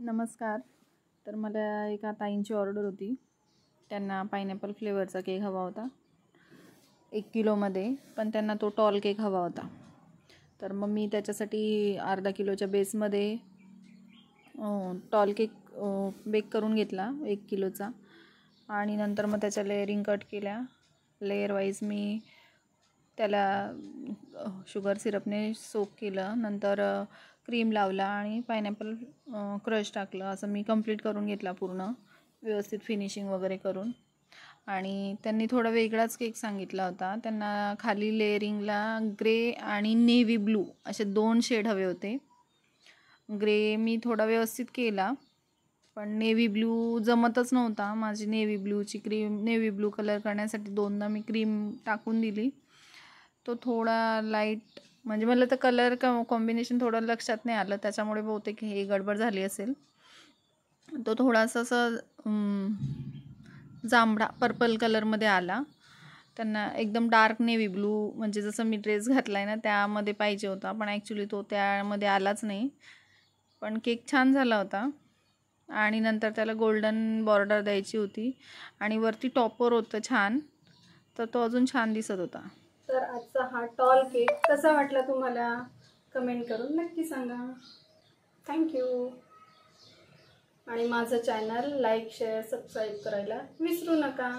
नमस्कार. तर मला एका ताईंची ऑर्डर होती. त्यांना पायनॅपल फ्लेवरचा केक हवा होता 1 किलोमध्ये, पण त्यांना तो टॉल केक हवा होता. तर मग मी त्याच्यासाठी अर्धा किलोच्या बेसमध्ये टॉल केक बेक करून घेतला 1 किलोचा. आणि नंतर मग त्याच्या लेअरिंग कट केल्या. लेअर वाईज मी त्याला शुगर सिरपने सोक केलं, नंतर क्रीम लावला आणि पायनॅपल क्रश टाकलं. असं मी कंप्लीट करून घेतला पूर्ण व्यवस्थित फिनिशिंग वगैरे करून. आणि त्यांनी थोडा वेगळाच केक सांगितला होता. त्यांना खाली लेअरिंगला ग्रे आणि नेव्ही ब्लू असे 2 शेड हवे होते. ग्रे मी थोडा व्यवस्थित केला, पण नेव्ही ब्लू जमतच नव्हता. माझी नेव्ही ब्लू कलर करण्यासाठी 2दा मी क्रीम टाकून दिली. तो थोडा लाईट, म्हणजे मला तर कलर कॉम्बिनेशन थोडं लक्षात नाही आलं, त्याच्यामुळे बहुतेक हे गडबड झाली असेल. तो थोडासा असं जांभळा पर्पल कलरमध्ये आला. त्यांना एकदम डार्क नेव्ही ब्लू, म्हणजे जसं मी ड्रेस घातला आहे ना त्यामध्ये पाहिजे होता, पण ॲक्च्युली तो त्यामध्ये आलाच नाही. पण केक छान झाला होता. आणि नंतर त्याला गोल्डन बॉर्डर द्यायची होती आणि वरती टॉपर होतं छान, तर तो अजून छान दिसत होता. तर आजचा हा टॉल केक कसा वाटला तुम्हाला कमेंट करून नक्की सांगा. थँक्यू. आणि माझं चॅनल लाईक शेअर सबस्क्राईब करायला विसरू नका.